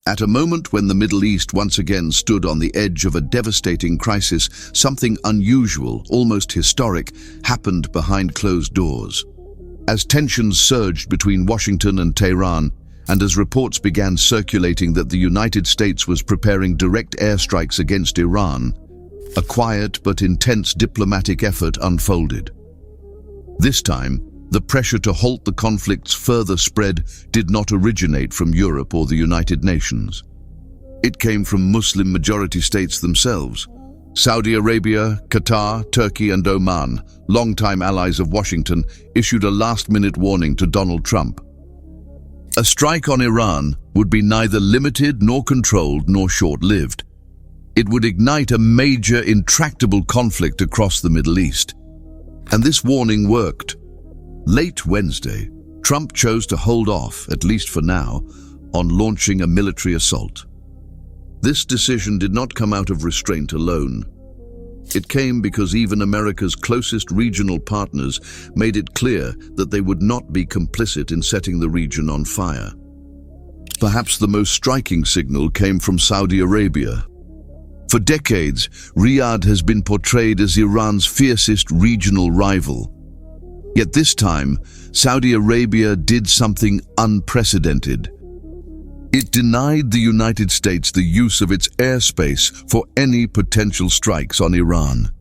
At a moment when the Middle East once again stood on the edge of a devastating crisis, something unusual, almost historic, happened behind closed doors. As tensions surged between Washington and Tehran, and as reports began circulating that the United States was preparing direct airstrikes against Iran, a quiet but intense diplomatic effort unfolded. This time, the pressure to halt the conflict's further spread did not originate from Europe or the United Nations. It came from Muslim-majority states themselves. Saudi Arabia, Qatar, Turkey and Oman, longtime allies of Washington, issued a last-minute warning to Donald Trump. A strike on Iran would be neither limited nor controlled nor short-lived. It would ignite a major, intractable conflict across the Middle East. And this warning worked. Late Wednesday, Trump chose to hold off, at least for now, on launching a military assault. This decision did not come out of restraint alone. It came because even America's closest regional partners made it clear that they would not be complicit in setting the region on fire. Perhaps the most striking signal came from Saudi Arabia. For decades, Riyadh has been portrayed as Iran's fiercest regional rival. Yet this time, Saudi Arabia did something unprecedented. It denied the United States the use of its airspace for any potential strikes on Iran.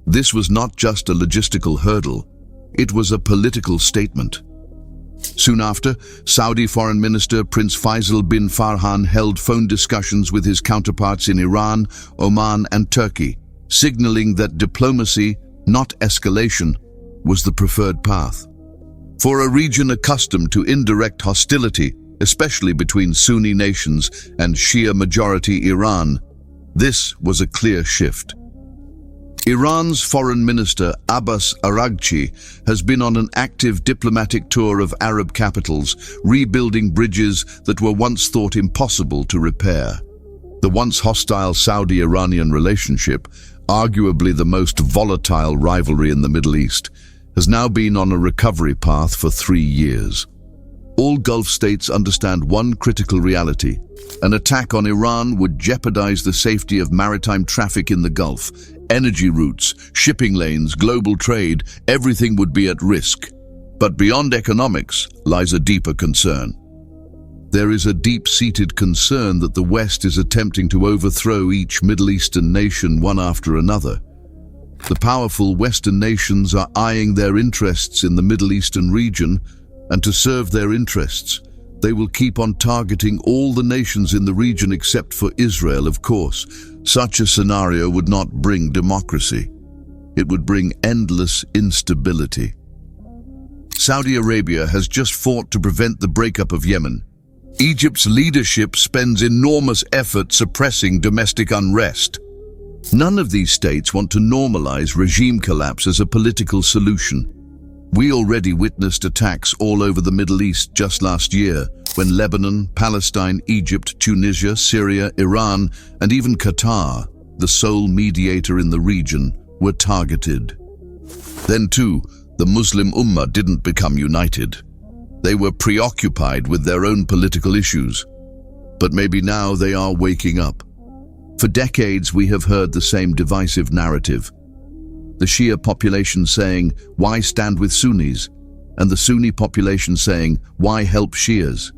This was not just a logistical hurdle, it was a political statement. Soon after, Saudi Foreign Minister Prince Faisal bin Farhan held phone discussions with his counterparts in Iran, Oman and Turkey, signaling that diplomacy, not escalation, was the preferred path. For a region accustomed to indirect hostility, especially between Sunni nations and Shia-majority Iran, this was a clear shift. Iran's Foreign Minister Abbas Araghchi has been on an active diplomatic tour of Arab capitals, rebuilding bridges that were once thought impossible to repair. The once hostile Saudi-Iranian relationship, arguably the most volatile rivalry in the Middle East, has now been on a recovery path for 3 years. All Gulf states understand one critical reality. An attack on Iran would jeopardize the safety of maritime traffic in the Gulf. Energy routes, shipping lanes, global trade, everything would be at risk. But beyond economics lies a deeper concern. There is a deep-seated concern that the West is attempting to overthrow each Middle Eastern nation one after another. The powerful Western nations are eyeing their interests in the Middle Eastern region, and to serve their interests, they will keep on targeting all the nations in the region except for Israel, of course. Such a scenario would not bring democracy. It would bring endless instability. Saudi Arabia has just fought to prevent the breakup of Yemen. Egypt's leadership spends enormous effort suppressing domestic unrest. None of these states want to normalize regime collapse as a political solution. We already witnessed attacks all over the Middle East just last year, when Lebanon, Palestine, Egypt, Tunisia, Syria, Iran, and even Qatar, the sole mediator in the region, were targeted. Then too, the Muslim Ummah didn't become united. They were preoccupied with their own political issues. But maybe now they are waking up. For decades we have heard the same divisive narrative. The Shia population saying, "Why stand with Sunnis?" and the Sunni population saying, "Why help Shias?"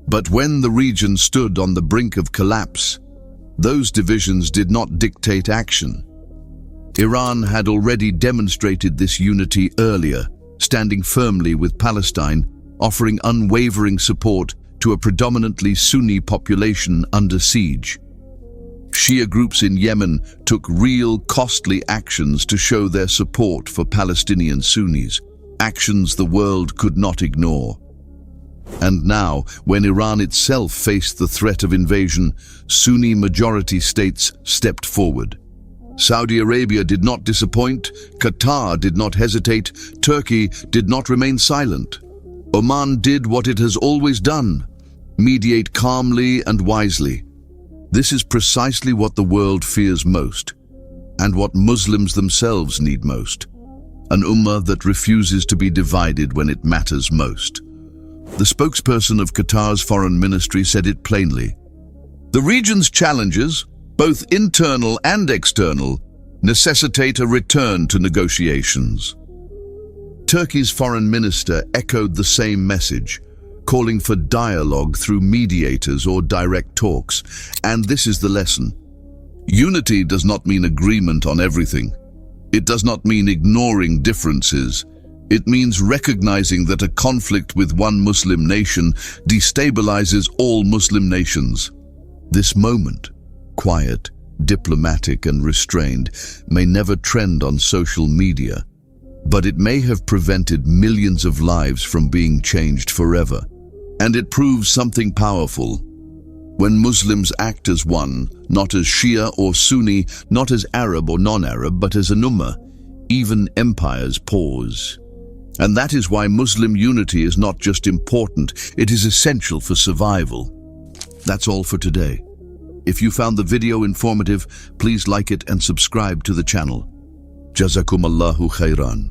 But when the region stood on the brink of collapse, those divisions did not dictate action. Iran had already demonstrated this unity earlier, standing firmly with Palestine, offering unwavering support to a predominantly Sunni population under siege. Shia groups in Yemen took real, costly actions to show their support for Palestinian Sunnis, actions the world could not ignore. And now, when Iran itself faced the threat of invasion, Sunni-majority states stepped forward. Saudi Arabia did not disappoint, Qatar did not hesitate, Turkey did not remain silent. Oman did what it has always done: mediate calmly and wisely. This is precisely what the world fears most, and what Muslims themselves need most. An ummah that refuses to be divided when it matters most. The spokesperson of Qatar's foreign ministry said it plainly. The region's challenges, both internal and external, necessitate a return to negotiations. Turkey's foreign minister echoed the same message, calling for dialogue through mediators or direct talks. And this is the lesson. Unity does not mean agreement on everything. It does not mean ignoring differences. It means recognizing that a conflict with one Muslim nation destabilizes all Muslim nations. This moment, quiet, diplomatic and restrained, may never trend on social media, but it may have prevented millions of lives from being changed forever. And it proves something powerful. When Muslims act as one, not as Shia or Sunni, not as Arab or non-Arab, but as an ummah, even empires pause. And that is why Muslim unity is not just important, it is essential for survival. That's all for today. If you found the video informative, please like it and subscribe to the channel. Jazakumallahu khairan.